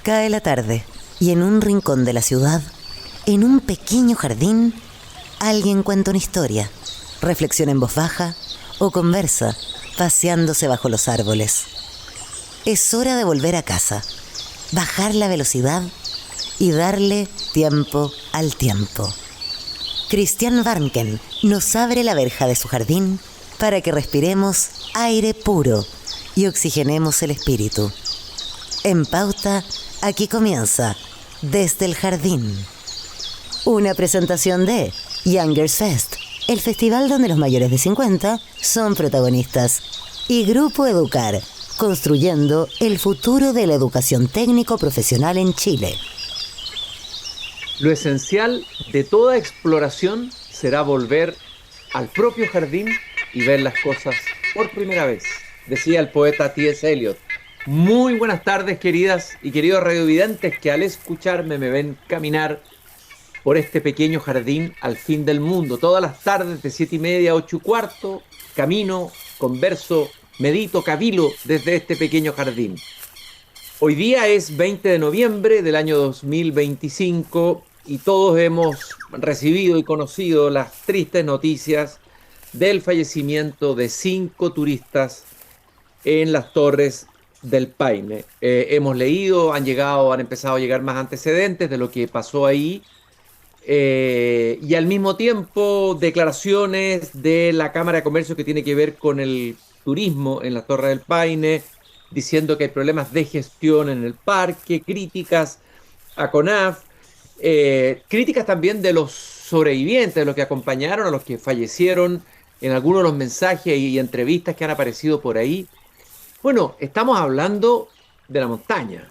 Cae la tarde y en un rincón de la ciudad, en un pequeño jardín, alguien cuenta una historia, reflexiona en voz baja o conversa, paseándose bajo los árboles. Es hora de volver a casa, bajar la velocidad y darle tiempo al tiempo. Christian Warnken nos abre la verja de su jardín para que respiremos aire puro y oxigenemos el espíritu. En Pauta, aquí comienza Desde el Jardín. Una presentación de Youngers Fest, el festival donde los mayores de 50 son protagonistas. Y Grupo Educar, construyendo el futuro de la educación técnico-profesional en Chile. Lo esencial de toda exploración será volver al propio jardín y ver las cosas por primera vez, decía el poeta T.S. Eliot. Muy buenas tardes, queridas y queridos radiovidentes que al escucharme me ven caminar por este pequeño jardín al fin del mundo. Todas las tardes de 7:30 a 8:15, camino, converso, medito, cavilo desde este pequeño jardín. Hoy día es 20 de noviembre del año 2025 y todos hemos recibido y conocido las tristes noticias del fallecimiento de 5 turistas en las Torres del Paine. Hemos leído, han empezado a llegar más antecedentes de lo que pasó ahí, y al mismo tiempo declaraciones de la Cámara de Comercio que tiene que ver con el turismo en las Torres del Paine, diciendo que hay problemas de gestión en el parque, críticas a CONAF, críticas también de los sobrevivientes, de los que acompañaron a los que fallecieron en algunos de los mensajes y entrevistas que han aparecido por ahí. Bueno, estamos hablando de la montaña.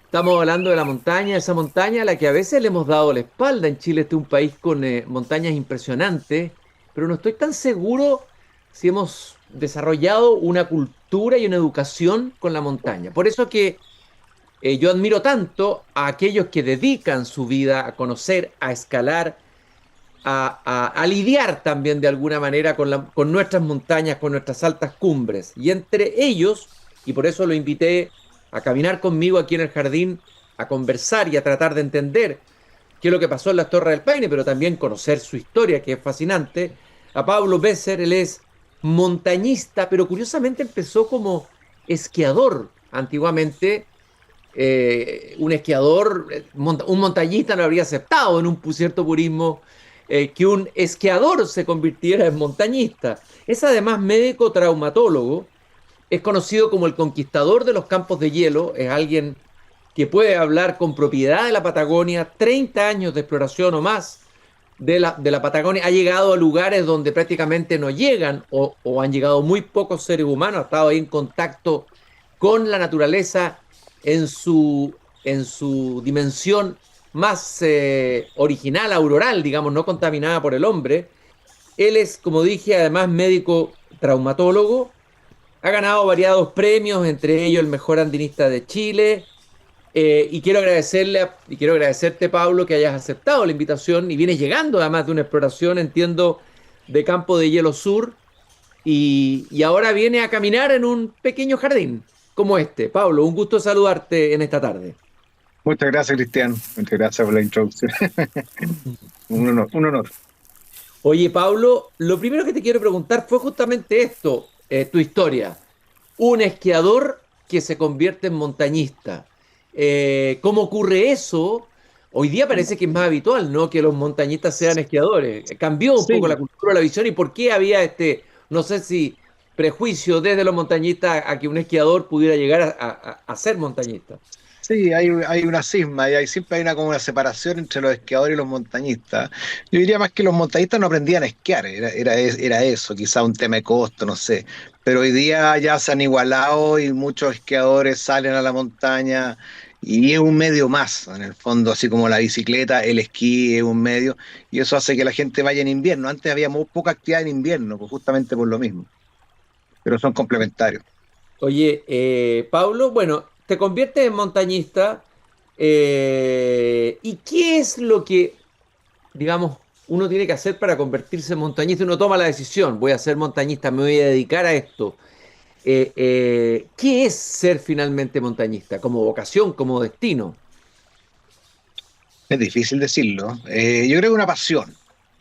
Estamos hablando de la montaña, esa montaña a la que a veces le hemos dado la espalda. En Chile este es un país con montañas impresionantes, pero no estoy tan seguro si hemos desarrollado una cultura y una educación con la montaña. Por eso que yo admiro tanto a aquellos que dedican su vida a conocer, a escalar, a lidiar también de alguna manera con nuestras montañas, con nuestras altas cumbres. Y entre ellos, y por eso lo invité a caminar conmigo aquí en el jardín, a conversar y a tratar de entender qué es lo que pasó en las Torres del Paine, pero también conocer su historia, que es fascinante, a Pablo Besser. Él es montañista, pero curiosamente empezó como esquiador antiguamente. Un esquiador, un montañista no habría aceptado en un cierto purismo que un esquiador se convirtiera en montañista. Es además médico traumatólogo, es conocido como el conquistador de los campos de hielo, es alguien que puede hablar con propiedad de la Patagonia, 30 años de exploración o más de la Patagonia, ha llegado a lugares donde prácticamente no llegan o han llegado muy pocos seres humanos, ha estado ahí en contacto con la naturaleza en su dimensión más original, auroral, digamos, no contaminada por el hombre. Él es, como dije, además médico traumatólogo, ha ganado variados premios, entre ellos el mejor andinista de Chile, y quiero agradecerte, Pablo, que hayas aceptado la invitación y vienes llegando además de una exploración, entiendo, de Campo de Hielo Sur, y ahora viene a caminar en un pequeño jardín como este. Pablo, un gusto saludarte en esta tarde. Muchas gracias, Cristian. Muchas gracias por la introducción. Un honor, un honor. Oye, Pablo, lo primero que te quiero preguntar fue justamente esto, tu historia. Un esquiador que se convierte en montañista. ¿Cómo ocurre eso? Hoy día parece que es más habitual, ¿no?, que los montañistas sean esquiadores. Cambió un poco la Sí, cultura, la visión, y por qué había no sé si prejuicio desde los montañistas a que un esquiador pudiera llegar a ser montañista. sí, hay una cisma y siempre hay como una separación entre los esquiadores y los montañistas. Yo diría más que los montañistas no aprendían a esquiar, era eso, quizá un tema de costo, no sé. Pero hoy día ya se han igualado y muchos esquiadores salen a la montaña y es un medio más, en el fondo, así como la bicicleta, el esquí es un medio y eso hace que la gente vaya en invierno. Antes había muy poca actividad en invierno, pues justamente por lo mismo, pero son complementarios. Oye, Pablo, bueno, te conviertes en montañista, ¿y qué es lo que, digamos, uno tiene que hacer para convertirse en montañista? Uno toma la decisión, voy a ser montañista, me voy a dedicar a esto. ¿Qué es ser finalmente montañista? ¿Como vocación, como destino? Es difícil decirlo. Yo creo que una pasión.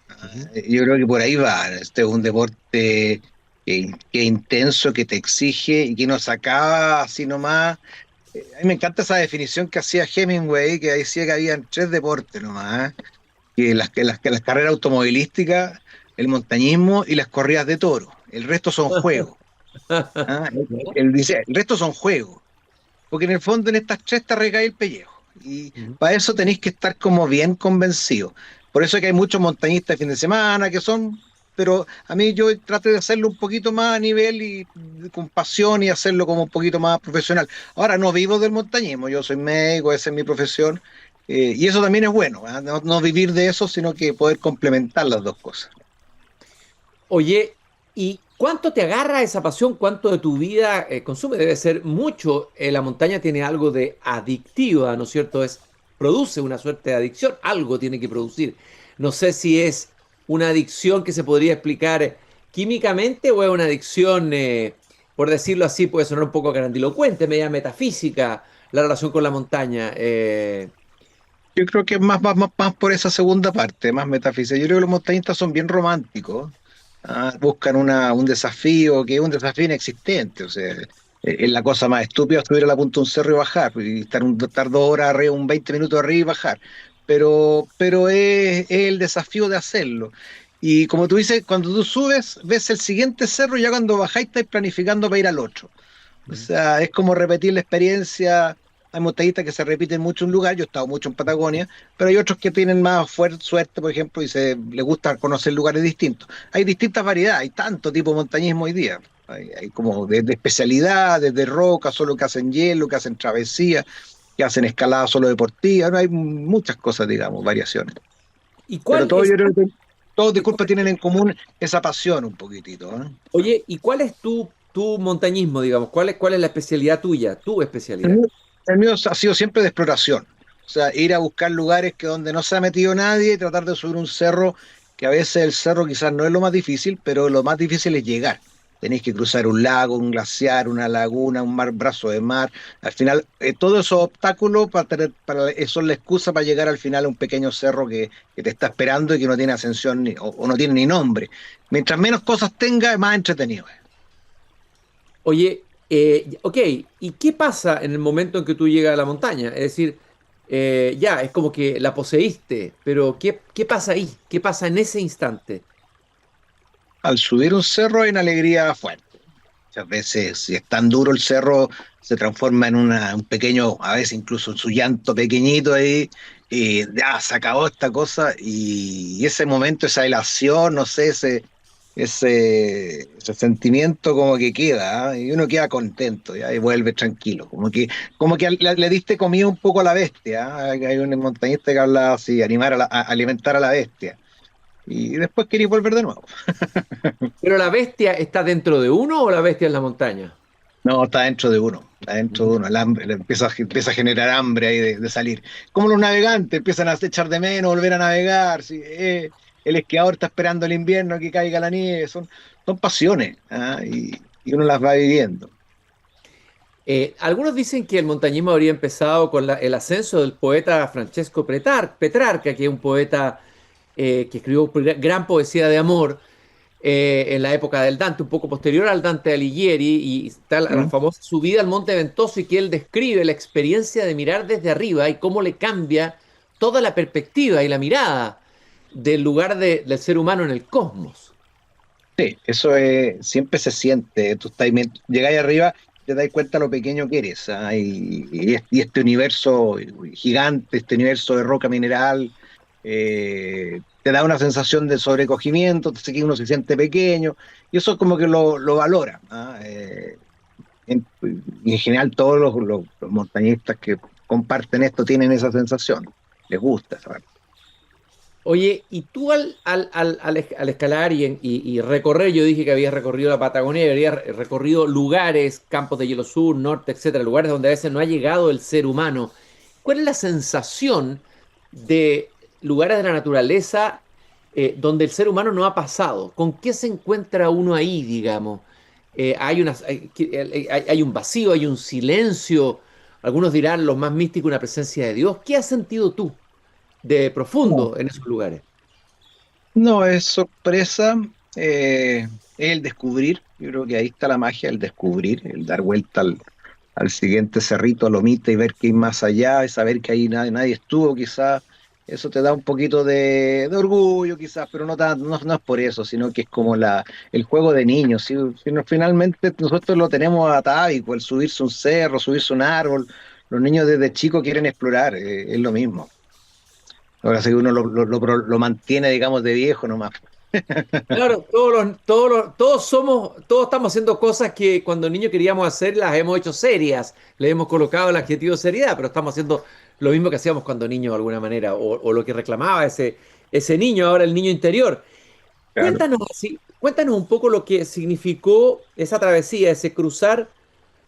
Ujú. Yo creo que por ahí va. Este es un deporte que es intenso, que te exige y que no se acaba así nomás. A mí me encanta esa definición que hacía Hemingway, que decía que habían tres deportes nomás, ¿eh? Que las carreras automovilísticas, el montañismo y las corridas de toro. El resto son juegos. ¿Ah? Él dice, el resto son juegos. Porque en el fondo en estas tres te recae el pellejo. Y Ujú. para eso tenéis que estar como bien convencidos. Por eso es que hay muchos montañistas de fin de semana que son, pero a mí yo trato de hacerlo un poquito más a nivel y con pasión y hacerlo como un poquito más profesional. Ahora no vivo del montañismo, yo soy médico, esa es mi profesión, y eso también es bueno, ¿ah? No vivir de eso, sino que poder complementar las dos cosas. Oye, ¿y cuánto te agarra esa pasión? ¿Cuánto de tu vida consume? Debe ser mucho. La montaña tiene algo de adictiva, ¿no es cierto? Produce una suerte de adicción, algo tiene que producir. No sé si es una adicción que se podría explicar químicamente o es una adicción, por decirlo así, puede sonar un poco grandilocuente, media metafísica, la relación con la montaña. Yo creo que es más por esa segunda parte, más metafísica. Yo creo que los montañistas son bien románticos. Buscan un desafío que es un desafío inexistente. O sea, es la cosa más estúpida subir a la punta de un cerro y bajar, y estar 2 horas arriba, 20 minutos arriba y bajar. Pero es el desafío de hacerlo. Y como tú dices, cuando tú subes, ves el siguiente cerro y ya cuando bajáis estáis planificando para ir al otro. O sea, es como repetir la experiencia. Hay montañistas que se repiten mucho en un lugar, yo he estado mucho en Patagonia, pero hay otros que tienen más suerte, por ejemplo, y les gusta conocer lugares distintos. Hay distintas variedades, hay tanto tipo de montañismo hoy día. Hay como de especialidad, desde roca, solo que hacen hielo, que hacen travesía, que hacen escalada solo deportiva, ¿no? Hay muchas cosas, digamos, variaciones. ¿Y Pero cuál todos, es, yo creo que todos, y disculpa, cuál- tienen en común esa pasión un poquitito, ¿eh? oye, ¿y cuál es tu montañismo, digamos? ¿Cuál es la especialidad tuya, tu El especialidad? mío, el mío ha sido siempre de exploración. O sea, ir a buscar lugares que donde no se ha metido nadie y tratar de subir un cerro, que a veces el cerro quizás no es lo más difícil, pero lo más difícil es llegar. Tenéis que cruzar un lago, un glaciar, una laguna, un mar, brazo de mar. Al final, todos esos obstáculos son la excusa para llegar al final a un pequeño cerro que te está esperando y que no tiene ascensión o no tiene ni nombre. Mientras menos cosas tenga, más entretenido es. Oye, ok, ¿y qué pasa en el momento en que tú llegas a la montaña? Es decir, ya, es como que la poseíste, pero ¿qué pasa ahí? ¿Qué pasa en ese instante? Al subir un cerro hay una alegría fuerte. Muchas veces, si es tan duro el cerro, se transforma en un pequeño, a veces incluso en su llanto pequeñito ahí, y ya se acabó esta cosa, y ese momento, esa elación, no sé, ese sentimiento como que queda, ¿ah? Y uno queda contento, ¿ya? Y vuelve tranquilo, como que le diste comida un poco a la bestia, ¿ah? Hay un montañista que habla así, alimentar a la bestia, y después queréis volver de nuevo. ¿Pero la bestia está dentro de uno o la bestia en la montaña? No, está dentro de uno, está dentro de uno. El hambre, empieza a generar hambre ahí de salir. Como los navegantes empiezan a echar de menos, volver a navegar. ¿Sí? El esquiador está esperando el invierno que caiga la nieve. Son pasiones, ¿ah? Y uno las va viviendo. Algunos dicen que el montañismo habría empezado con el ascenso del poeta Francesco Petrarca, que es un poeta que escribió gran poesía de amor en la época del Dante, un poco posterior al Dante Alighieri, y está la ¿Mm? famosa subida al Monte Ventoso y que él describe la experiencia de mirar desde arriba y cómo le cambia toda la perspectiva y la mirada del lugar del ser humano en el cosmos. Sí, siempre se siente. Llegáis arriba, te das cuenta lo pequeño que eres, ¿ah? Y este universo gigante, este universo de roca mineral, te da una sensación de sobrecogimiento, así que uno se siente pequeño, y eso como que lo valora, ¿ah? Y en general todos los montañistas que comparten esto tienen esa sensación, les gusta, ¿sabes? Oye, y tú al escalar y recorrer, yo dije que habías recorrido la Patagonia, y habías recorrido lugares, campos de hielo sur, norte, etcétera, lugares donde a veces no ha llegado el ser humano. ¿Cuál es la sensación de lugares de la naturaleza donde el ser humano no ha pasado? ¿Con qué se encuentra uno ahí, digamos? hay un vacío, hay un silencio. Algunos dirán lo más místico, una presencia de Dios. ¿Qué has sentido tú de No, profundo en esos lugares? no, es sorpresa, es el descubrir, yo creo que ahí está la magia, el descubrir, el dar vuelta al siguiente cerrito, a lomita y ver qué hay más allá, y saber que ahí nadie estuvo, quizás eso te da un poquito de orgullo, quizás, pero no es por eso, sino que es como el juego de niños. Si finalmente nosotros lo tenemos atávico, el subirse un cerro, subirse un árbol, los niños desde chicos quieren explorar, es lo mismo. Ahora sí que uno lo mantiene, digamos, de viejo nomás. Claro, todos estamos haciendo cosas que cuando niños queríamos hacer, las hemos hecho serias. Le hemos colocado el adjetivo seriedad, pero estamos haciendo lo mismo que hacíamos cuando niños de alguna manera, o lo que reclamaba ese niño, ahora el niño interior. Claro. Cuéntanos un poco lo que significó esa travesía, ese cruzar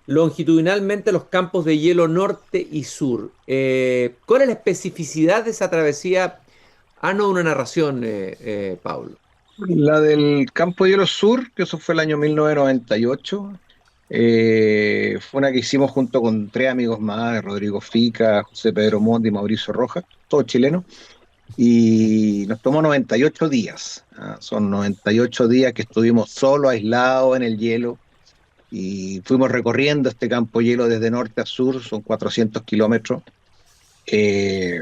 longitudinalmente los campos de hielo norte y sur. ¿Cuál es la especificidad de esa travesía? Haznos una narración, Pablo. La del Campo de Hielo Sur, que eso fue el año 1998, fue una que hicimos junto con tres amigos más, Rodrigo Fica, José Pedro Monti y Mauricio Rojas, todos chilenos, y nos tomó 98 días. Son 98 días que estuvimos solo, aislados en el hielo, y fuimos recorriendo este campo de hielo desde norte a sur, son 400 kilómetros. Eh,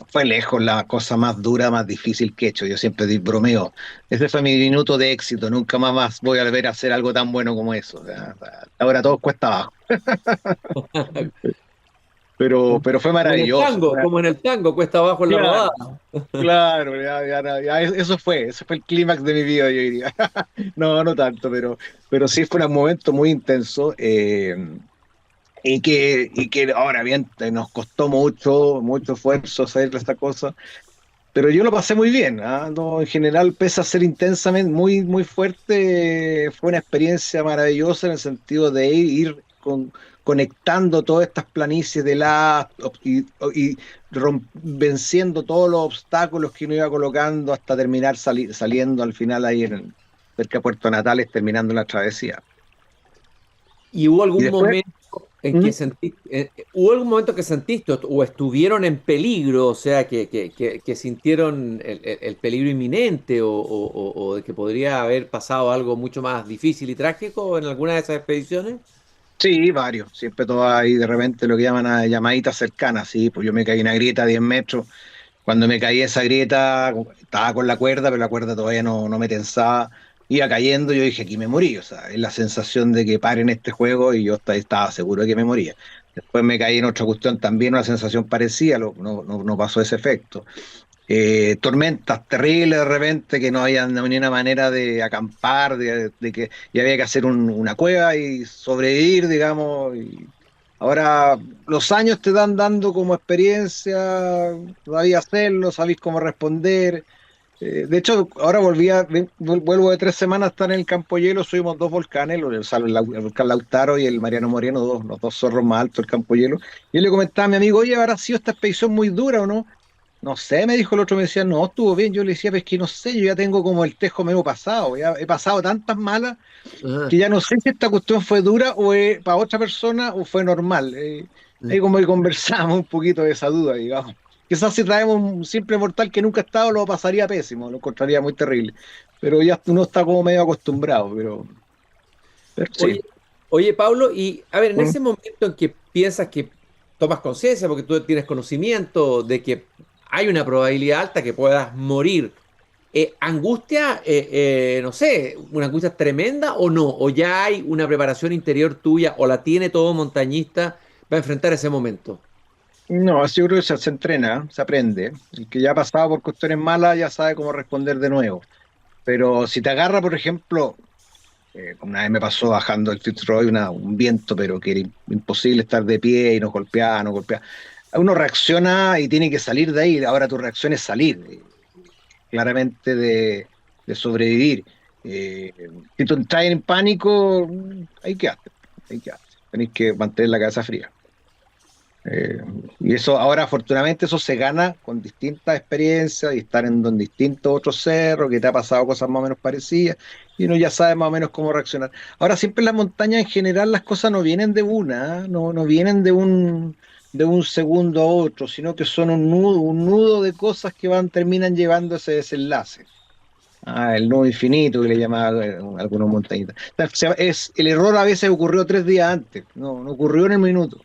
Fue lejos la cosa más dura, más difícil que he hecho. Yo siempre bromeo. Ese fue mi minuto de éxito. Nunca más voy a volver a hacer algo tan bueno como eso. O sea, ahora todo cuesta abajo. Pero fue maravilloso. Como en el tango, cuesta abajo en la Claro, rodada. claro, eso fue el clímax de mi vida, yo diría. No, no tanto, pero sí fue un momento muy intenso. Y que ahora bien, nos costó mucho esfuerzo hacer esta cosa. Pero yo lo pasé muy bien, ¿ah? No, en general, pese a ser intensamente muy fuerte, fue una experiencia maravillosa en el sentido de conectando todas estas planicies de y venciendo todos los obstáculos que uno iba colocando hasta terminar saliendo al final ahí cerca de Puerto Natales, terminando la travesía. ¿Y hubo Y algún después, momento ¿Mm? hubo algún momento que sentiste o estuvieron en peligro, o sea, que sintieron el peligro inminente o de que podría haber pasado algo mucho más difícil y trágico en alguna de esas expediciones? Sí, varios, siempre todo ahí de repente lo que llaman a llamaditas cercanas, sí, pues yo me caí en una grieta a 10 metros. Cuando me caí esa grieta, estaba con la cuerda, pero la cuerda todavía no me tensaba. Iba cayendo, yo dije, aquí me morí. O sea, es la sensación de que paren este juego y yo estaba seguro de que me moría. Después me caí en otra cuestión también, una sensación parecida, no pasó ese efecto. Tormentas terribles de repente que no había ni una manera de acampar, de que y había que hacer una cueva y sobrevivir, digamos. Y ahora los años te dan dando como experiencia, sabía hacerlo, sabéis cómo responder. De hecho, ahora vuelvo de 3 semanas a estar en el Campo Hielo, subimos dos volcanes, el volcán Lautaro y el Mariano Moreno, los dos cerros más altos del Campo Hielo. Y yo le comentaba a mi amigo, oye, ¿habrá sido esta expedición muy dura o no? No sé, me dijo el otro, me decía, no, estuvo bien. Yo le decía, pues que no sé, yo ya tengo como el tejo medio pasado, ya he pasado tantas malas Ah, que ya no sé si esta cuestión fue dura o para otra persona o fue normal. Ahí como que conversamos un poquito de esa duda, digamos. Quizás si traemos un simple mortal que nunca ha estado, lo pasaría pésimo, lo encontraría muy terrible. Pero ya uno está como medio acostumbrado, pero sí. Oye, oye, Pablo, y a ver, en Mm. ese momento en que piensas que tomas conciencia, porque tú tienes conocimiento de que hay una probabilidad alta que puedas morir, ¿angustia, no sé, una angustia tremenda o no? ¿O ya hay una preparación interior tuya o la tiene todo montañista para enfrentar ese momento? No, así yo creo que se entrena, se aprende. El que ya ha pasado por cuestiones malas ya sabe cómo responder de nuevo. Pero si te agarra, por ejemplo, una vez me pasó bajando el Fitzroy un viento, pero que era imposible estar de pie y nos golpeaba, nos golpeaba. Uno reacciona y tiene que salir de ahí. Ahora tu reacción es salir, claramente de sobrevivir. Eh, si tú entras en pánico, hay que hacer, hay que hacer. Tenéis que mantener la cabeza fría. Eh, y eso ahora, afortunadamente, eso se gana con distintas experiencias y estar en distintos otros cerros, que te ha pasado cosas más o menos parecidas, y uno ya sabe más o menos cómo reaccionar. Ahora, siempre en las montañas en general las cosas no vienen de una, ¿eh? No vienen de un segundo a otro, sino que son un nudo de cosas que terminan llevando ese desenlace. Ah, el nudo infinito que le llamaban algunos montañistas. O sea, el error a veces ocurrió 3 días antes, no ocurrió en el minuto.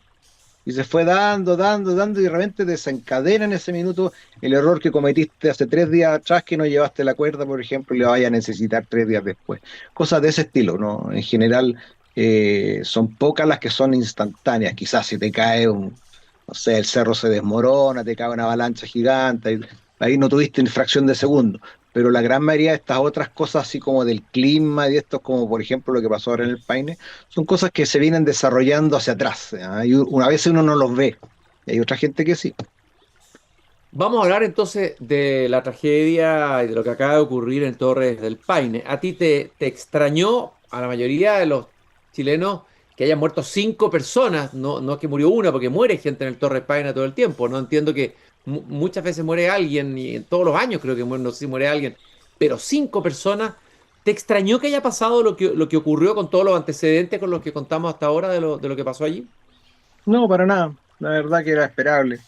Y se fue dando, y de repente desencadena en ese minuto el error que cometiste hace 3 días atrás, que no llevaste la cuerda, por ejemplo, y le vaya a necesitar 3 días después. Cosas de ese estilo, ¿no? En general, son pocas las que son instantáneas. Quizás si te cae no sé, el cerro se desmorona, te cae una avalancha gigante, ahí no tuviste ni fracción de segundo. Pero la gran mayoría de estas otras cosas, así como del clima y de estos, como por ejemplo lo que pasó ahora en el Paine, son cosas que se vienen desarrollando hacia atrás. ¿Ah? Y una vez uno no los ve, y hay otra gente que sí. Vamos a hablar entonces de la tragedia y de lo que acaba de ocurrir en Torres del Paine. ¿A ti te extrañó, a la mayoría de los chilenos, que hayan muerto 5 personas? No, no es que murió una, porque muere gente en el Torres del Paine todo el tiempo. No entiendo que muchas veces muere alguien, y en todos los años creo que muere, no sé si muere alguien, pero 5 personas. ¿Te extrañó que haya pasado lo que ocurrió con todos los antecedentes con los que contamos hasta ahora de lo que pasó allí? No, para nada. La verdad que era esperable.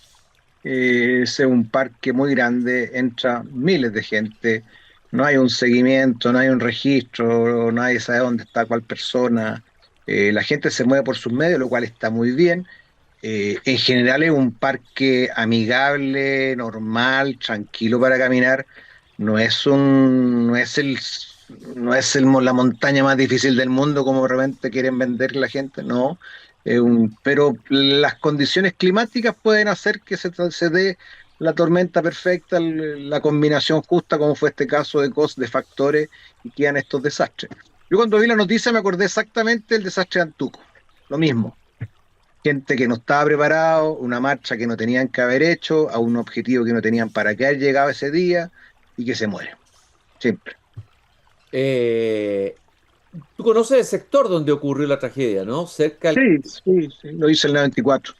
Es un parque muy grande, entra miles de gente, no hay un seguimiento, no hay un registro, nadie sabe dónde está cuál persona. La gente se mueve por sus medios, lo cual está muy bien. En general es un parque amigable, normal, tranquilo para caminar. No es la montaña más difícil del mundo como de repente quieren vender la gente, no. Pero las condiciones climáticas pueden hacer que se dé la tormenta perfecta, la combinación justa, como fue este caso de factores, y quedan estos desastres. Yo cuando vi la noticia me acordé exactamente del desastre de Antuco, lo mismo, gente que no estaba preparado, una marcha que no tenían que haber hecho, a un objetivo que no tenían para qué haber llegado ese día, y que se muere. Simple. Eh, Tú conoces el sector donde ocurrió la tragedia, ¿no? Cerca del... Sí, sí, sí, lo hice en el 94.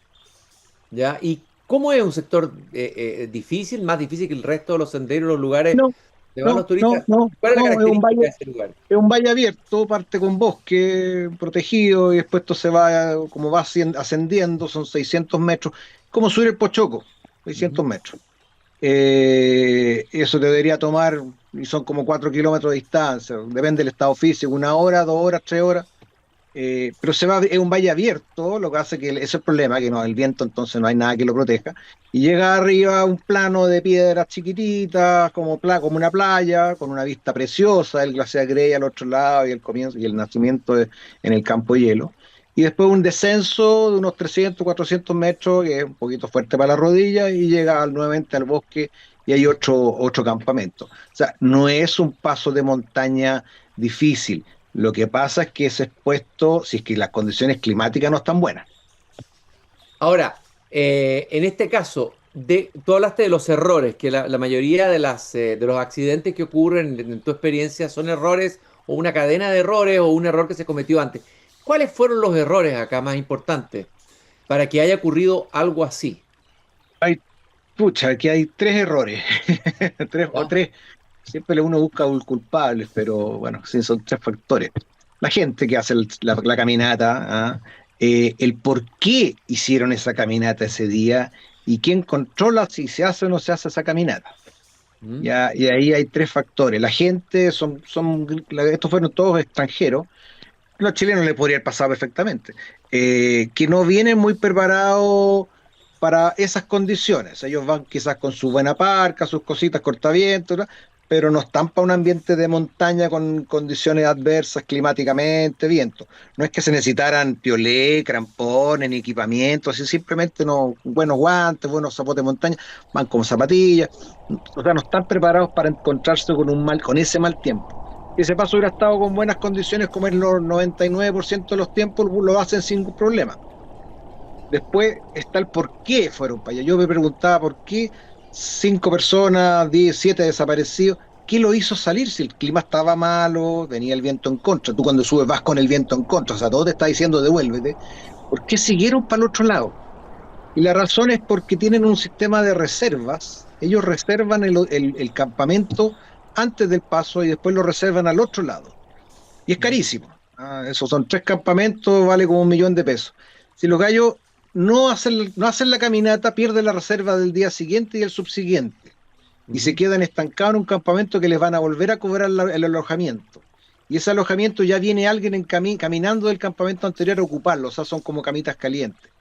¿Ya? ¿Y cómo es un sector difícil, más difícil que el resto de los senderos, los lugares No, donde van no, los no, turistas? no, ¿Cuál es la no, característica de ese lugar? es un valle abierto, parte con bosque protegido y después esto se va, como va ascendiendo, son 600 metros, como subir el Pochoco, Ujú. 600 metros. Eso te debería tomar, y son como 4 kilómetros de distancia, depende del estado físico, 1 hora, 2 horas, 3 horas. Pero es un valle abierto, lo que hace que ese es el problema, que no, el viento entonces no hay nada que lo proteja. Y llega arriba a un plano de piedras chiquititas, como una playa, con una vista preciosa, el glaciar Grey al otro lado y el comienzo y el nacimiento en el campo de hielo. Y después un descenso de unos 300, 400 metros, que es un poquito fuerte para la rodilla, y llega nuevamente al bosque y hay otro campamento. O sea, no es un paso de montaña difícil. Lo que pasa es que es expuesto si es que las condiciones climáticas no están buenas. Ahora, en este caso, tú hablaste de los errores, que la mayoría de los accidentes que ocurren en tu experiencia son errores o una cadena de errores o un error que se cometió antes. ¿Cuáles fueron los errores acá más importantes para que haya ocurrido algo así? Hay, pucha, aquí hay 3 errores, tres o ¿Ya? tres, siempre uno busca culpables, pero bueno, sí, son 3 factores. La gente que hace la caminata, ¿ah? El por qué hicieron esa caminata ese día y quién controla si se hace o no se hace esa caminata. ¿Mm? Ya, y ahí hay 3 factores. La gente, estos fueron todos extranjeros, los chilenos les podría haber pasado perfectamente, que no vienen muy preparados para esas condiciones. Ellos van quizás con su buena parca, sus cositas cortavientos, ¿no? Pero no están para un ambiente de montaña con condiciones adversas climáticamente, viento. No es que se necesitaran piolé, crampones, ni equipamiento, así simplemente no, buenos guantes, buenos zapatos de montaña, van con zapatillas. O sea, no están preparados para encontrarse con ese mal tiempo. Y ese paso hubiera estado con buenas condiciones, como en los 99% de los tiempos lo hacen sin ningún problema. Después está el por qué fueron para allá. Yo me preguntaba por qué 5 personas, 10, 7 desaparecidos. ¿Qué lo hizo salir si el clima estaba malo, venía el viento en contra? Tú cuando subes vas con el viento en contra, o sea, todo te está diciendo devuélvete. ¿Por qué siguieron para el otro lado? Y la razón es porque tienen un sistema de reservas. Ellos reservan el campamento antes del paso y después lo reservan al otro lado. Y es carísimo. Esos son 3 campamentos, vale como 1 millón de pesos. Si los gallos no hacen la caminata, pierden la reserva del día siguiente y el subsiguiente. Y se Ujú. quedan estancados en un campamento que les van a volver a cobrar el alojamiento. Y ese alojamiento ya viene alguien caminando del campamento anterior a ocuparlo, o sea, son como camitas calientes.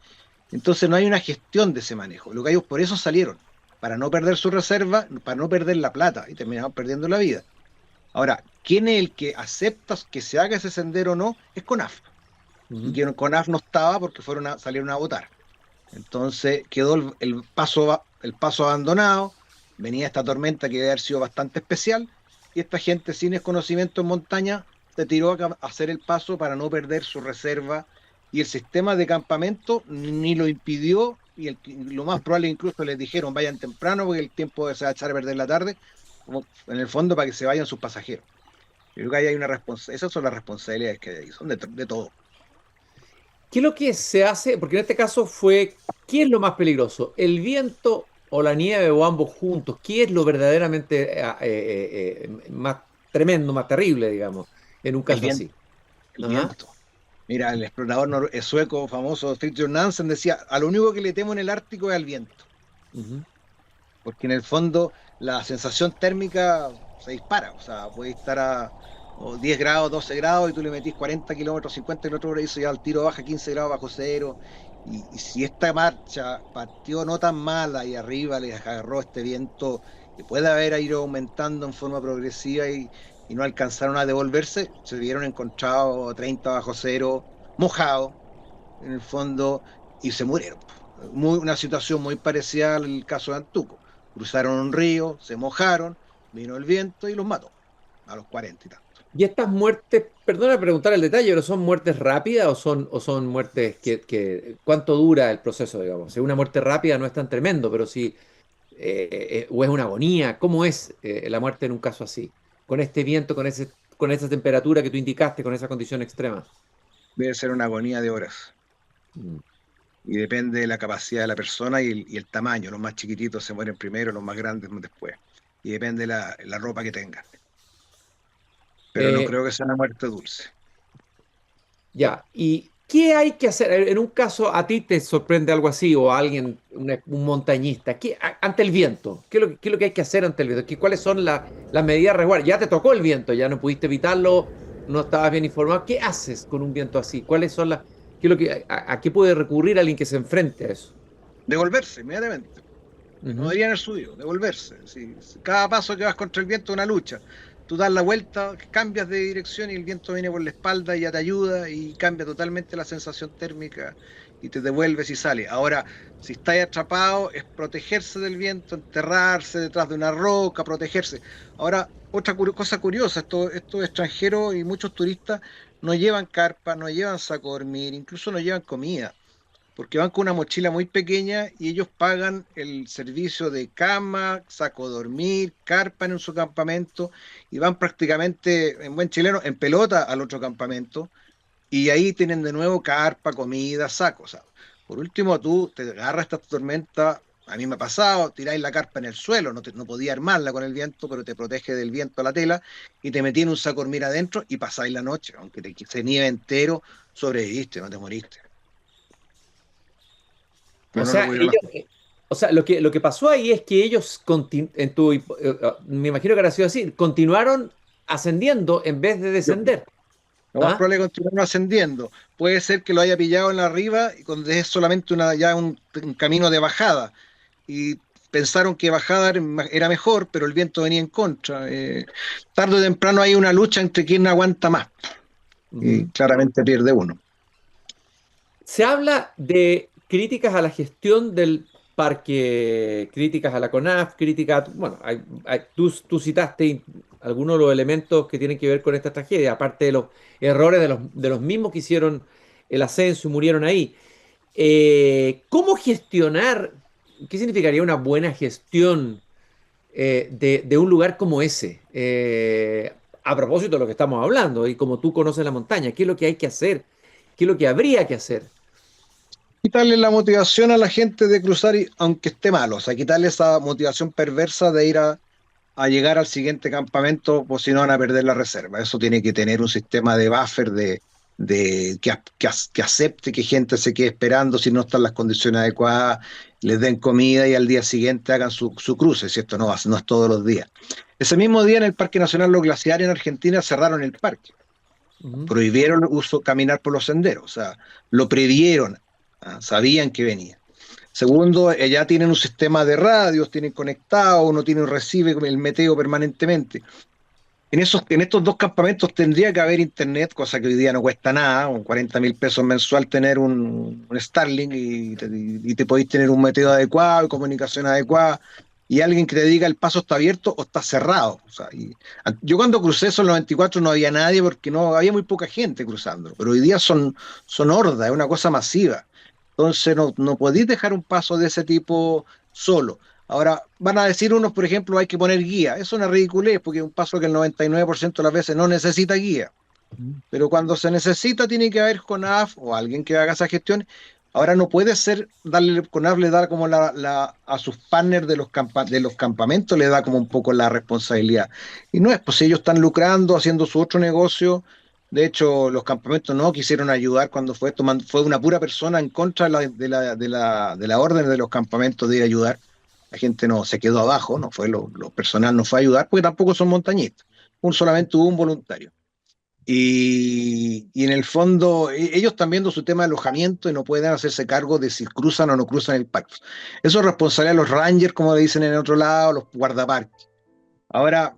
Entonces no hay una gestión de ese manejo. Los gallos por eso salieron, para no perder su reserva, para no perder la plata y terminaron perdiendo la vida. Ahora, ¿quién es el que acepta que se haga ese sendero o no? Es CONAF. Y Ujú. que CONAF no estaba porque salieron a votar. Entonces quedó el paso abandonado, venía esta tormenta que debe haber sido bastante especial, y esta gente sin conocimiento en montaña se tiró a hacer el paso para no perder su reserva, y el sistema de campamento ni lo impidió, y lo más probable incluso les dijeron vayan temprano porque el tiempo se va a echar a perder la tarde, como en el fondo para que se vayan sus pasajeros. Yo creo que ahí hay una responsabilidad, esas son las responsabilidades que hay, son de todo. ¿Qué es lo que se hace? Porque en este caso fue, ¿qué es lo más peligroso? ¿El viento o la nieve o ambos juntos? ¿Qué es lo verdaderamente más tremendo, más terrible, digamos, en un El caso viento, así? el Ajá. viento. Mira, el explorador sueco famoso Fridtjof Nansen decía, a lo único que le temo en el Ártico es al viento, Ujú. porque en el fondo la sensación térmica se dispara, o sea, puede estar a 10 grados, 12 grados y tú le metís 40 kilómetros, 50 kilómetros por ahí, eso ya al tiro baja 15 grados bajo cero. Y si esta marcha partió no tan mala y arriba les agarró este viento que puede haber ido aumentando en forma progresiva y no alcanzaron a devolverse, se vieron encontrados 30 bajo cero, mojados en el fondo, y se murieron. Una situación muy parecida al caso de Antuco. Cruzaron un río, se mojaron, vino el viento y los mató a los 40 y tantos. Y estas muertes, perdona preguntar el detalle, pero ¿son muertes rápidas o son muertes cuánto dura el proceso, digamos? Si una muerte rápida no es tan tremendo, pero si, o es una agonía, ¿cómo es la muerte en un caso así? Con este viento, con esa temperatura que tú indicaste, con esa condición extrema. Debe ser una agonía de horas. Mm. Y depende de la capacidad de la persona y el tamaño. Los más chiquititos se mueren primero, los más grandes después. Y depende de la ropa que tengan. Pero no Eh, creo que sea una muerte dulce. Ya, ¿y qué hay que hacer? En un caso, ¿a ti te sorprende algo así o a alguien, un montañista? Ante el viento? ¿Qué es lo que hay que hacer ante el viento? ¿Cuáles son las medidas resguardo? Ya te tocó el viento, ya no pudiste evitarlo, no estabas bien informado. ¿Qué haces con un viento así? ¿Cuáles son qué es lo a qué puede recurrir alguien que se enfrente a eso? Devolverse inmediatamente. No Ujú. deberían haber subido, devolverse. Sí, cada paso que vas contra el viento es una lucha. Tú das la vuelta, cambias de dirección y el viento viene por la espalda y ya te ayuda y cambia totalmente la sensación térmica y te devuelves y sales. Ahora, si estáis atrapado, es protegerse del viento, enterrarse detrás de una roca, protegerse. Ahora, otra cosa curiosa, estos extranjeros y muchos turistas no llevan carpa, no llevan saco de dormir, incluso no llevan comida porque van con una mochila muy pequeña y ellos pagan el servicio de cama, saco de dormir, carpa en su campamento y van prácticamente, en buen chileno, en pelota al otro campamento y ahí tienen de nuevo carpa, comida, saco. O sea, por último, tú te agarras esta tormenta, a mí me ha pasado, tiráis la carpa en el suelo, no podía armarla con el viento, pero te protege del viento la tela y te metí en un saco de dormir adentro y pasáis la noche, aunque se nieve entero, sobreviviste, no te moriste. O Pero no lo sea, pudieron ellos, hacer. o sea, lo que pasó ahí es que ellos, me imagino que habrá sido así, continuaron ascendiendo en vez de descender. Lo más ¿Ah? probable es que continúen ascendiendo. Puede ser que lo haya pillado en la arriba y cuando es solamente ya un camino de bajada. Y pensaron que bajada era mejor, pero el viento venía en contra. Tarde o temprano hay una lucha entre quién aguanta más. Y Ujú. claramente pierde uno. Se habla de críticas a la gestión del parque, críticas a la CONAF, críticas, bueno, tú citaste algunos de los elementos que tienen que ver con esta tragedia, aparte de los errores de los mismos que hicieron el ascenso y murieron ahí. ¿Cómo gestionar? ¿Qué significaría una buena gestión de un lugar como ese? A propósito de lo que estamos hablando, y como tú conoces la montaña, ¿qué es lo que hay que hacer? ¿Qué es lo que habría que hacer? Quitarle la motivación a la gente de cruzar, aunque esté malo, o sea, quitarle esa motivación perversa de ir a llegar al siguiente campamento, pues si no van a perder la reserva. Eso tiene que tener un sistema de buffer, que acepte que gente se quede esperando si no están las condiciones adecuadas, les den comida y al día siguiente hagan su cruce, si esto no es todos los días. Ese mismo día en el Parque Nacional Los Glaciares en Argentina cerraron el parque, Ujú. prohibieron caminar por los senderos, o sea, lo previeron, sabían que venía. Segundo, ya tienen un sistema de radios, tienen conectado, uno tiene un recibe el meteo permanentemente. En estos dos campamentos tendría que haber internet, cosa que hoy día no cuesta nada, con 40.000 pesos mensual tener un Starlink y te podéis tener un meteo adecuado y comunicación adecuada y alguien que te diga el paso está abierto o está cerrado. O sea, yo cuando crucé eso en el 94 no había nadie porque no había muy poca gente cruzando, pero hoy día son hordas, es una cosa masiva. Entonces no podéis dejar un paso de ese tipo solo. Ahora, van a decir unos, por ejemplo, hay que poner guía. Eso es una ridiculez, porque es un paso que el 99% de las veces no necesita guía. Pero cuando se necesita, tiene que haber CONAF o alguien que haga esa gestión. Ahora no puede ser, CONAF le da como a sus partners de los campamentos, le da como un poco la responsabilidad. Y no es, pues ellos están lucrando, haciendo su otro negocio. De hecho, los campamentos no quisieron ayudar cuando fue esto, fue una pura persona en contra de la orden de los campamentos de ir a ayudar. La gente no se quedó abajo, no fue lo personal, no fue a ayudar, porque tampoco son montañistas. Solamente hubo un voluntario. Y en el fondo, ellos están viendo su tema de alojamiento y no pueden hacerse cargo de si cruzan o no cruzan el parque. Eso es responsabilidad de los rangers, como le dicen en el otro lado, los guardaparques. Ahora,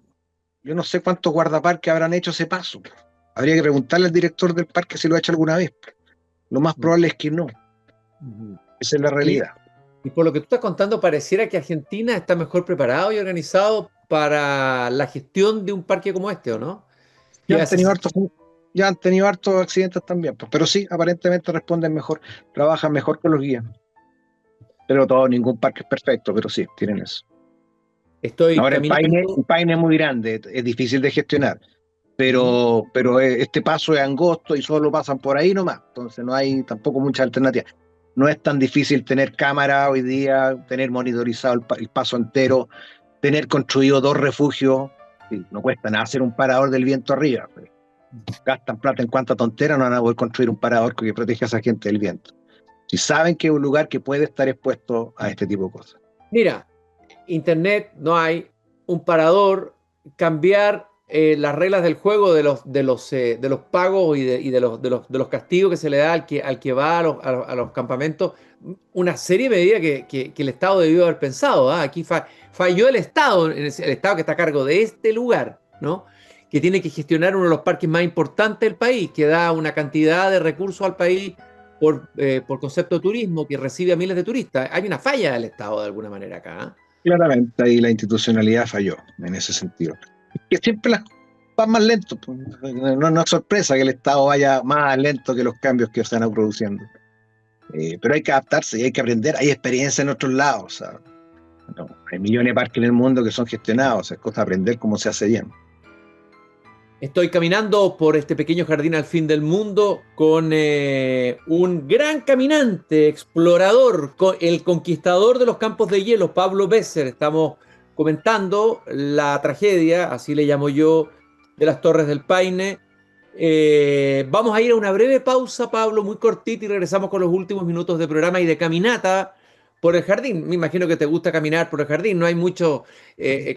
yo no sé cuántos guardaparques habrán hecho ese paso. Habría que preguntarle al director del parque si lo ha hecho alguna vez. Lo más probable es que no. Ujú. Esa es la Y, realidad. y por lo que tú estás contando, pareciera que Argentina está mejor preparado y organizado para la gestión de un parque como este, ¿o no? Ya Que han hace- tenido hartos, ya han tenido hartos accidentes también, pues, pero sí, aparentemente responden mejor, trabajan mejor que los guías. Pero todo, ningún parque es perfecto, pero sí, tienen eso. Estoy Ahora caminando. el Paine es muy grande, es difícil de gestionar, Ujú. pero este paso es angosto y solo pasan por ahí nomás, entonces no hay tampoco mucha alternativa. No es tan difícil tener cámara hoy día, tener monitorizado el paso entero, tener construido dos refugios, sí, no cuesta nada hacer un parador del viento arriba, pues. Gastan plata en cuánta tontera, no van a poder construir un parador que proteja a esa gente del viento. Si saben que es un lugar que puede estar expuesto a este tipo de cosas. Mira, internet no hay, un parador, cambiar las reglas del juego de los pagos y de los castigos que se le da al que va a los campamentos, una serie de medidas que el Estado debió haber pensado. ¿Ah? Aquí falló el Estado, el Estado que está a cargo de este lugar, ¿no? Que tiene que gestionar uno de los parques más importantes del país, que da una cantidad de recursos al país por concepto de turismo, que recibe a miles de turistas. Hay una falla del Estado de alguna manera acá. ¿Ah? Claramente ahí la institucionalidad falló en ese sentido. Que siempre las van más lento, pues. No es sorpresa que el Estado vaya más lento que los cambios que se están produciendo. Pero hay que adaptarse y hay que aprender. Hay experiencia en otros lados. O sea, no, hay millones de parques en el mundo que son gestionados. O sea, es cosa de aprender cómo se hace bien. Estoy caminando por este pequeño jardín al fin del mundo con un gran caminante, explorador, el conquistador de los campos de hielo, Pablo Besser. Estamos comentando la tragedia, así le llamo yo, de las Torres del Paine. Vamos a ir a una breve pausa, Pablo, muy cortita, y regresamos con los últimos minutos de programa y de caminata por el jardín. Me imagino que te gusta caminar por el jardín, no hay mucho,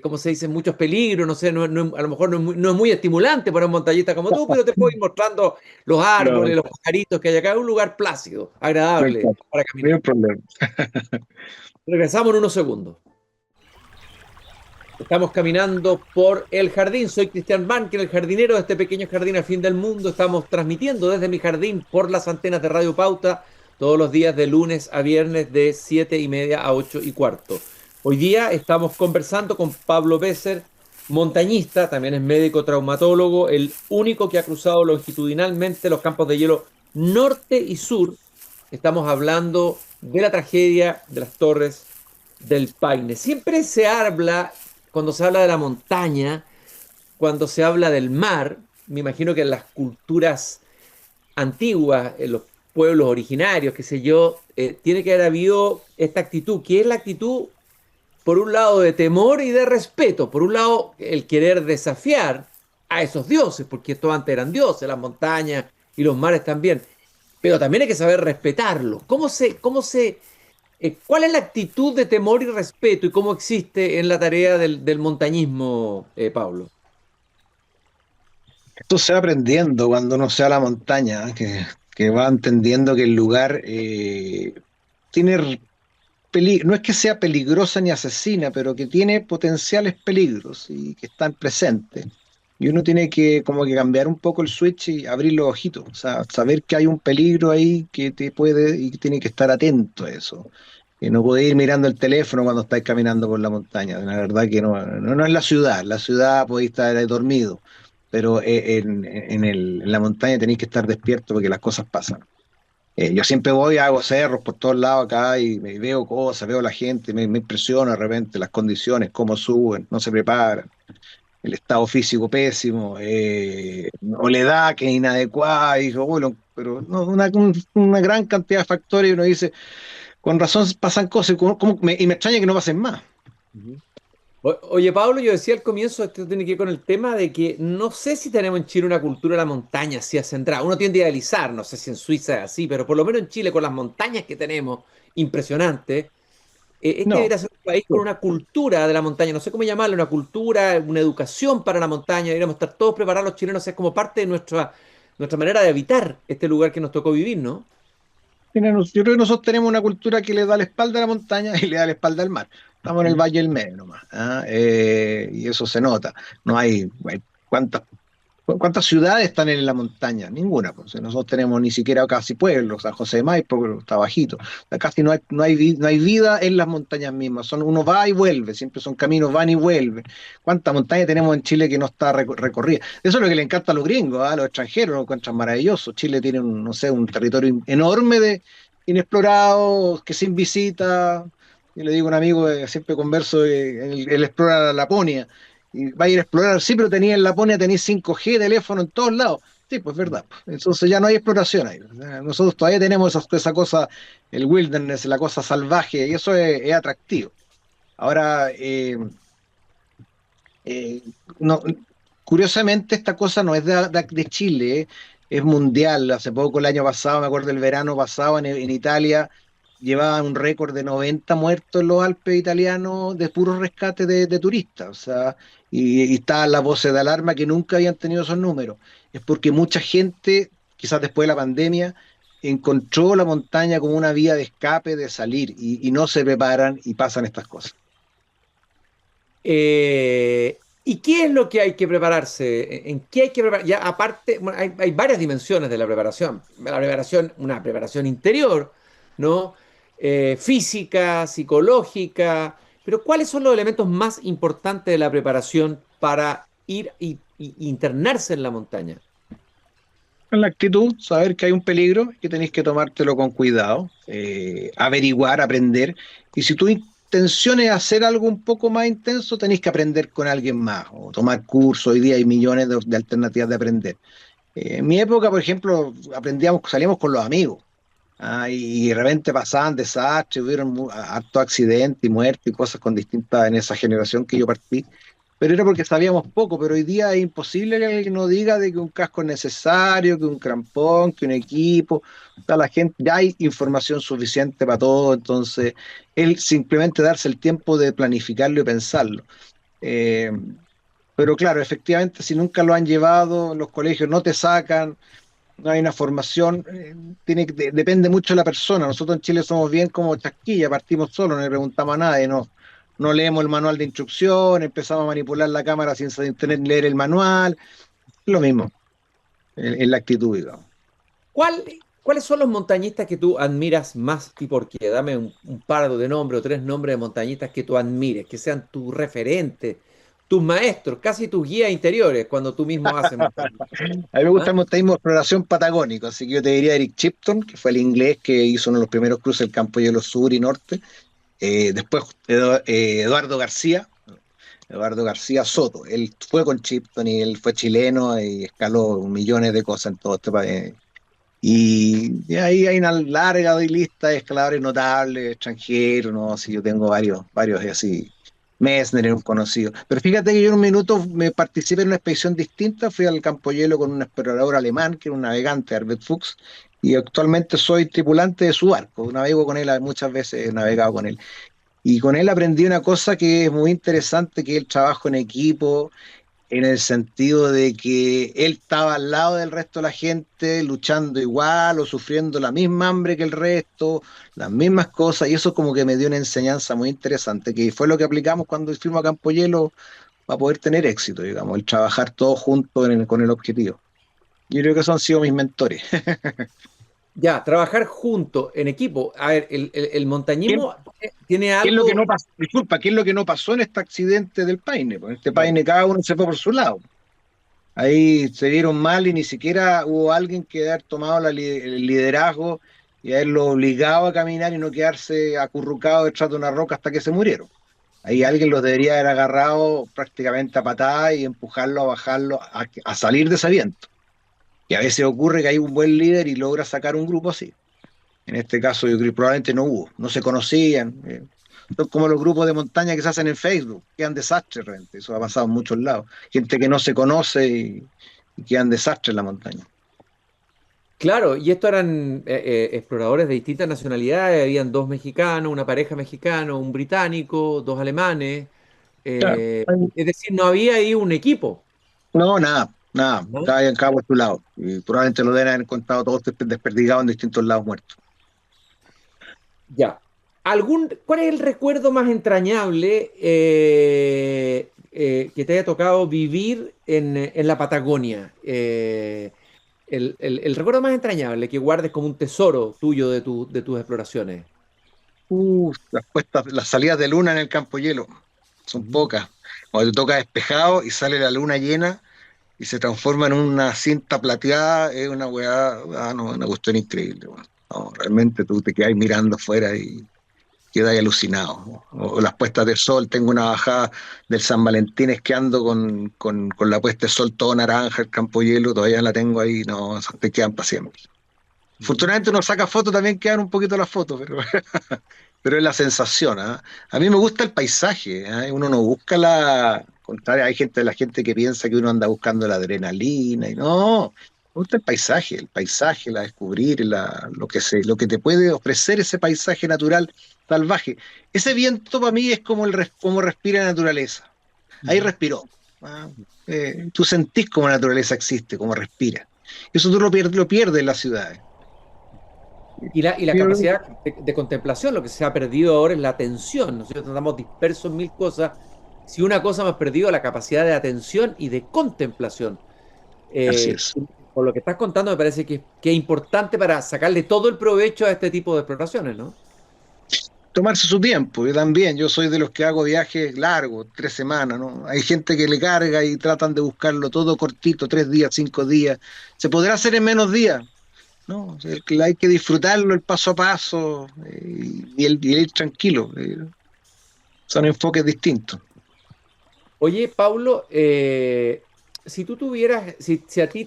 como se dice, muchos peligros, no sé, a lo mejor no es muy estimulante para un montañista como tú, pero te puedo ir mostrando los No, árboles, los pajaritos que hay acá. Es un lugar plácido, no agradable importa, para no hay caminar. problema. Regresamos en unos segundos. Estamos caminando por el jardín. Soy Cristian Banque, el jardinero de este pequeño jardín al fin del mundo. Estamos transmitiendo desde mi jardín por las antenas de Radio Pauta todos los días de lunes a viernes de 7:30 a 8:15. Hoy día estamos conversando con Pablo Besser, montañista, también es médico traumatólogo, el único que ha cruzado longitudinalmente los campos de hielo norte y sur. Estamos hablando de la tragedia de las Torres del Paine. Siempre se habla, cuando se habla de la montaña, cuando se habla del mar, me imagino que en las culturas antiguas, en los pueblos originarios, qué sé yo, tiene que haber habido esta actitud, que es la actitud, por un lado, de temor y de respeto. Por un lado, el querer desafiar a esos dioses, porque estos antes eran dioses, las montañas y los mares también. Pero también hay que saber respetarlos. ¿Cuál es la actitud de temor y respeto y cómo existe en la tarea del montañismo, Pablo? Esto se va aprendiendo cuando uno se va a la montaña, ¿eh? Que va entendiendo que el lugar tiene no es que sea peligrosa ni asesina, pero que tiene potenciales peligros y que están presentes. Y uno tiene que como que cambiar un poco el switch y abrir los ojitos, o sea, saber que hay un peligro ahí que te puede y que tiene que estar atento a eso. Que no puede ir mirando el teléfono cuando estáis caminando por la montaña. La verdad que no es la ciudad podéis estar ahí dormido, pero en la montaña tenéis que estar despierto porque las cosas pasan. Yo siempre voy, hago cerros por todos lados acá y veo cosas, veo la gente, me impresiona de repente las condiciones, cómo suben, no se preparan, el estado físico pésimo, o la edad que es inadecuada, y digo, bueno, pero no, una gran cantidad de factores y uno dice, con razón pasan cosas y me extraña que no pasen más. Ujú. Oye, Pablo, yo decía al comienzo, esto tiene que ver con el tema de que no sé si tenemos en Chile una cultura de la montaña así centrada. Uno tiende a idealizar, no sé si en Suiza es así, pero por lo menos en Chile, con las montañas que tenemos, impresionantes, este No, debería ser un país con una cultura de la montaña, no sé cómo llamarlo, una cultura, una educación para la montaña, deberíamos estar todos preparados los chilenos, es como parte de nuestra manera de habitar este lugar que nos tocó vivir, ¿no? yo creo que nosotros tenemos una cultura que le da la espalda a la montaña y le da la espalda al mar. Estamos en el Mm. Valle del Medio nomás, ¿ah? Y eso se nota. No hay cuántas ¿Cuántas ciudades están en la montaña? Ninguna. Pues. Nosotros tenemos ni siquiera casi pueblos, San José de Maipo, pero está bajito. O sea, casi no hay vida en las montañas mismas. Uno va y vuelve, siempre son caminos, van y vuelven. ¿Cuántas montañas tenemos en Chile que no está recorrida? Eso es lo que le encanta a los gringos, a los extranjeros, lo encuentran maravilloso. Chile tiene no sé, un territorio enorme de inexplorado, que sin visita. Yo le digo a un amigo que siempre converso, él explora la Laponia y va a ir a explorar, sí, pero tenía en Laponia, tenía 5G, teléfono en todos lados. Sí, pues verdad. Entonces ya no hay exploración ahí. O sea, nosotros todavía tenemos esa cosa, el wilderness, la cosa salvaje, y eso es atractivo. Ahora, eh, no, curiosamente, esta cosa no es de Chile, es mundial. Hace poco, el año pasado, me acuerdo el verano pasado, en Italia, llevaban un récord de 90 muertos en los Alpes italianos de puro rescate de turistas. O sea, y estaban las voces de alarma que nunca habían tenido esos números. Es porque mucha gente, quizás después de la pandemia, encontró la montaña como una vía de escape, de salir, y no se preparan y pasan estas cosas. ¿Y qué es lo que hay que prepararse? ¿En qué hay que preparar? Ya aparte, bueno, hay varias dimensiones de la preparación. La preparación, una preparación interior, ¿no? Física, psicológica. Pero ¿cuáles son los elementos más importantes de la preparación para ir y internarse en la montaña? En la actitud, saber que hay un peligro, que tenéis que tomártelo con cuidado, averiguar, aprender. Y si tu intención es hacer algo un poco más intenso, tenéis que aprender con alguien más o tomar cursos. Hoy día hay millones de alternativas de aprender. En mi época, por ejemplo, salíamos con los amigos. Y de repente pasaban desastres, hubieron harto accidentes y muertes y cosas con distintas en esa generación que yo partí, pero era porque sabíamos poco, pero hoy día es imposible que alguien nos diga de que un casco es necesario, que un crampón, que un equipo, o sea, la gente, ya hay información suficiente para todo, entonces él simplemente darse el tiempo de planificarlo y pensarlo. Eh, pero claro, efectivamente, si nunca lo han llevado, los colegios no te sacan, no hay una formación, depende mucho de la persona. Nosotros en Chile somos bien como chasquilla, partimos solos, no le preguntamos a nadie, no leemos el manual de instrucción, empezamos a manipular la cámara sin tener leer el manual, lo mismo, en la actitud, digamos. ¿Cuál- ¿Cuáles son los montañistas que tú admiras más y por qué? Dame un par de nombres o tres nombres de montañistas que tú admires, que sean tus referentes, tus maestros, casi tus guías interiores cuando tú mismo haces montaña. A mí me gusta ¿Ah? el montañismo de exploración patagónico, así que yo te diría Eric Chipton, que fue el inglés que hizo uno de los primeros cruces del campo de hielo sur y norte. Después Eduardo García Soto. Él fue con Chipton y él fue chileno y escaló millones de cosas en todo este país. Y ahí hay una larga lista de escaladores notables, extranjeros, ¿no? Sí, yo tengo varios así. Messner es un conocido. Pero fíjate que yo en un minuto me participé en una expedición distinta, fui al Campoyelo con un explorador alemán, que era un navegante, Herbert Fuchs, y actualmente soy tripulante de su barco. Navego con él, muchas veces he navegado con él. Y con él aprendí una cosa que es muy interesante, que es el trabajo en equipo, en el sentido de que él estaba al lado del resto de la gente, luchando igual o sufriendo la misma hambre que el resto, las mismas cosas, y eso como que me dio una enseñanza muy interesante, que fue lo que aplicamos cuando fuimos a Campo Hielo para poder tener éxito, digamos, el trabajar todos juntos con el objetivo. Yo creo que esos han sido mis mentores. Ya, trabajar juntos, en equipo. A ver, el ¿Qué, montañismo tiene qué es lo que algo. no pasó? Disculpa, ¿qué es lo que no pasó en este accidente del Paine? Pues en este Claro. Paine cada uno se fue por su lado. Ahí se vieron mal y ni siquiera hubo alguien que haber tomado el liderazgo y haberlo obligado a caminar y no quedarse acurrucado detrás de una roca hasta que se murieron. Ahí alguien los debería haber agarrado prácticamente a patadas y empujarlo a bajarlo, a salir de ese viento. Y a veces ocurre que hay un buen líder y logra sacar un grupo así. En este caso yo creo que probablemente no hubo, no se conocían. Son como los grupos de montaña que se hacen en Facebook, quedan desastres realmente. Eso ha pasado en muchos lados. Gente que no se conoce y quedan desastres en la montaña. Claro, y estos eran exploradores de distintas nacionalidades. Habían dos mexicanos, una pareja mexicana, un británico, dos alemanes. Claro. eh, es decir, no había ahí un equipo, No, nada. ¿no? Cada cabo por su lado. Y probablemente lo deben haber encontrado todos desperdigados en distintos lados muertos. Ya. ¿Cuál es el recuerdo más entrañable que te haya tocado vivir en la Patagonia? El recuerdo más entrañable que guardes como un tesoro tuyo de tus exploraciones. Las salidas de luna en el campo hielo son Ujú. pocas. Cuando te toca despejado y sale la luna llena y se transforma en una cinta plateada, es una weá, no, una cuestión increíble. Weón. No, realmente tú te quedas mirando afuera y quedas alucinado. O las puestas de sol, tengo una bajada del San Valentín esquiando con la puesta de sol todo naranja, el campo hielo, todavía la tengo ahí, no, te quedan para siempre. Ujú. Afortunadamente uno saca fotos, también quedan un poquito las fotos, pero, pero es la sensación. ¿Ah? A mí me gusta el paisaje, ¿ah? Uno no busca la... Contraria, hay la gente que piensa que uno anda buscando la adrenalina y no, me gusta el paisaje, la descubrir, lo que te puede ofrecer ese paisaje natural salvaje. Ese viento para mí es como como respira la naturaleza. Ahí Ujú. respiró. ¿Ah? Tú sentís como la naturaleza existe, como respira. Eso tú lo pierdes en las ciudades. Y la capacidad de contemplación, lo que se ha perdido ahora es la atención. Nosotros andamos dispersos en mil cosas. Si una cosa hemos perdido, la capacidad de atención y de contemplación. Así Eh, es. por lo que estás contando, me parece que es importante para sacarle todo el provecho a este tipo de exploraciones, ¿no? Tomarse su tiempo, yo también, yo soy de los que hago viajes largos, 3 semanas, ¿no? Hay gente que le carga y tratan de buscarlo todo cortito, 3 días, 5 días. Se podrá hacer en menos días, ¿no? O sea, hay que disfrutarlo el paso a paso y el ir tranquilo. Son enfoques distintos. Oye, Paulo, si tú tuvieras, si a ti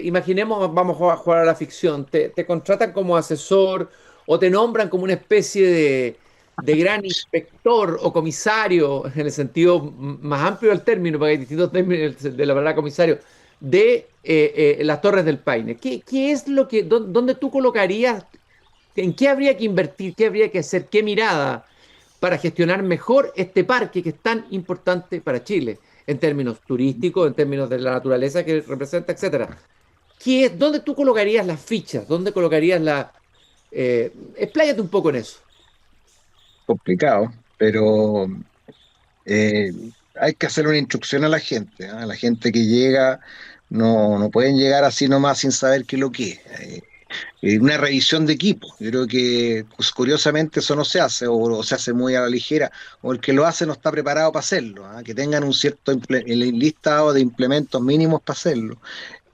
imaginemos, vamos a jugar a la ficción, te contratan como asesor o te nombran como una especie de gran inspector o comisario, en el sentido más amplio del término, porque hay distintos términos de la palabra comisario, de las Torres del Paine. ¿Qué es lo que, dónde tú colocarías, en qué habría que invertir, qué habría que hacer, qué mirada para gestionar mejor este parque que es tan importante para Chile, en términos turísticos, en términos de la naturaleza que representa, etcétera? ¿Dónde tú colocarías las fichas? ¿Dónde colocarías la... expláyate un poco en eso. Complicado, pero eh, hay que hacer una instrucción a la gente, ¿ah? A la gente que llega, no pueden llegar así nomás sin saber qué es lo que es. Una revisión de equipo. Yo creo que pues, curiosamente eso no se hace o se hace muy a la ligera o el que lo hace no está preparado para hacerlo, ¿ah? Que tengan un cierto el listado de implementos mínimos para hacerlo.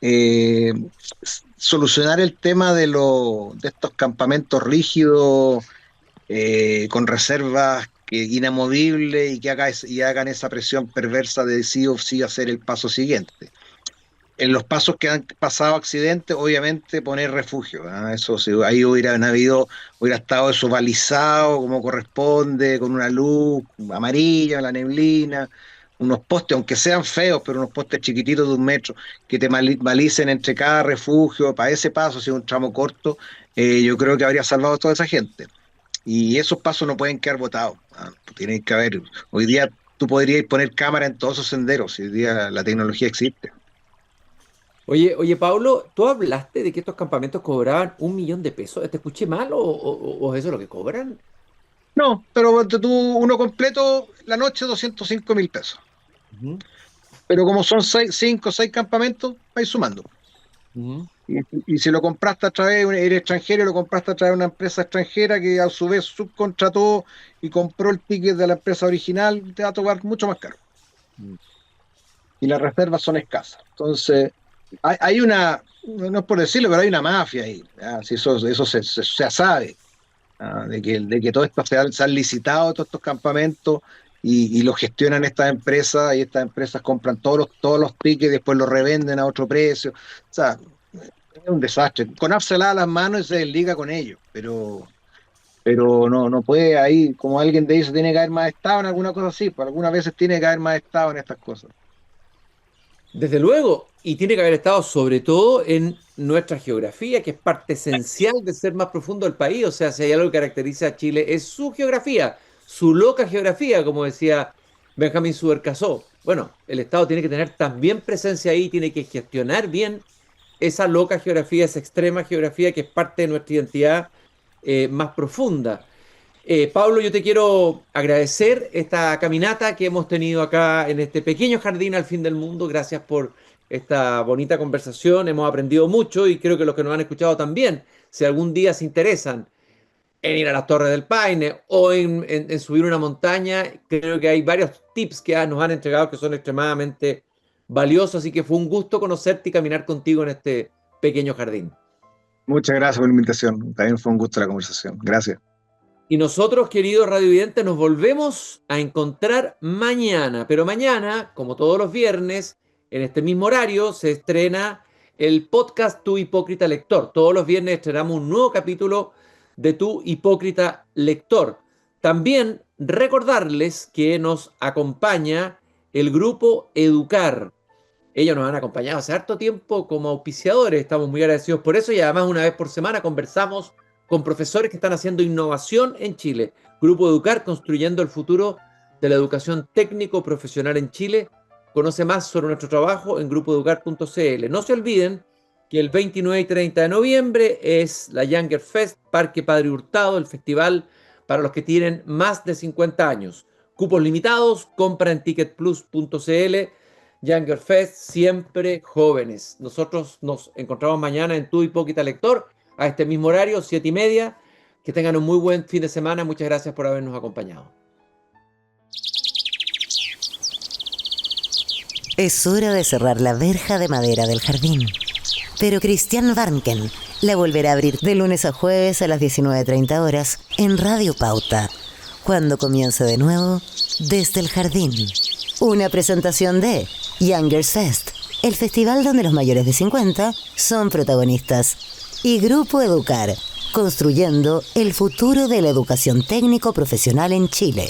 Eh, Solucionar el tema de estos campamentos rígidos con reservas inamovibles y que hagan esa presión perversa de sí o sí hacer el paso siguiente. en los pasos que han pasado accidentes, obviamente poner refugio. Eso sí, ahí hubiera estado eso balizado como corresponde, con una luz amarilla, la neblina, unos postes, aunque sean feos, pero unos postes chiquititos de 1 metro, que te balicen entre cada refugio, para ese paso, si es un tramo corto, yo creo que habría salvado a toda esa gente. Y esos pasos no pueden quedar botados. Tienen que haber, hoy día tú podrías poner cámara en todos esos senderos, hoy día la tecnología existe. Oye, Pablo, tú hablaste de que estos campamentos cobraban 1 millón de pesos. ¿Te escuché mal o eso es lo que cobran? No, pero tú, uno completo, la noche 205.000 pesos. Ujú, Pero como son 5 o 6 campamentos, vais sumando. ujú. Y si lo compraste a través, eres extranjero y lo compraste a través de una empresa extranjera que a su vez subcontrató y compró el ticket de la empresa original, te va a tocar mucho más caro. Mm. Y las reservas son escasas. Entonces, hay una, no es por decirlo, pero hay una mafia ahí. Si eso se sabe, de que todo esto se han licitado, todos estos campamentos, y lo gestionan estas empresas, y estas empresas compran todos los tickets y después los revenden a otro precio. O sea, es un desastre. CONAF se lava las manos y se desliga con ellos, pero no puede ahí, como alguien te dice, tiene que haber más Estado en alguna cosa así, pues algunas veces tiene que haber más Estado en estas cosas. Desde luego, y tiene que haber estado sobre todo en nuestra geografía, que es parte esencial de ser más profundo del país. O sea, si hay algo que caracteriza a Chile es su geografía, su loca geografía, como decía Benjamín Subercaseaux. Bueno, el Estado tiene que tener también presencia ahí, tiene que gestionar bien esa loca geografía, esa extrema geografía que es parte de nuestra identidad más profunda. Pablo, yo te quiero agradecer esta caminata que hemos tenido acá en este pequeño jardín al fin del mundo. Gracias por esta bonita conversación. Hemos aprendido mucho y creo que los que nos han escuchado también, si algún día se interesan en ir a las Torres del Paine o en subir una montaña, creo que hay varios tips que nos han entregado que son extremadamente valiosos. Así que fue un gusto conocerte y caminar contigo en este pequeño jardín. Muchas gracias por la invitación. También fue un gusto la conversación. Gracias. Y nosotros, queridos radiovidentes, nos volvemos a encontrar mañana. Pero mañana, como todos los viernes, en este mismo horario, se estrena el podcast Tu Hipócrita Lector. Todos los viernes estrenamos un nuevo capítulo de Tu Hipócrita Lector. También recordarles que nos acompaña el grupo Educar. Ellos nos han acompañado hace harto tiempo como auspiciadores. Estamos muy agradecidos por eso y además una vez por semana conversamos con profesores que están haciendo innovación en Chile. Grupo Educar, construyendo el futuro de la educación técnico-profesional en Chile. Conoce más sobre nuestro trabajo en grupoeducar.cl. No se olviden que el 29 y 30 de noviembre es la Younger Fest, Parque Padre Hurtado, el festival para los que tienen más de 50 años. Cupos limitados, compra en ticketplus.cl. Younger Fest, siempre jóvenes. Nosotros nos encontramos mañana en Tu Hipócrita Lector, a este mismo horario, 7:30. Que tengan un muy buen fin de semana. Muchas gracias por habernos acompañado. Es hora de cerrar la verja de madera del jardín. Pero Christian Warnken la volverá a abrir de lunes a jueves a las 19:30 horas en Radio Pauta, cuando comience de nuevo Desde el Jardín. Una presentación de Youngers Fest, el festival donde los mayores de 50 son protagonistas. Y Grupo Educar, construyendo el futuro de la educación técnico-profesional en Chile.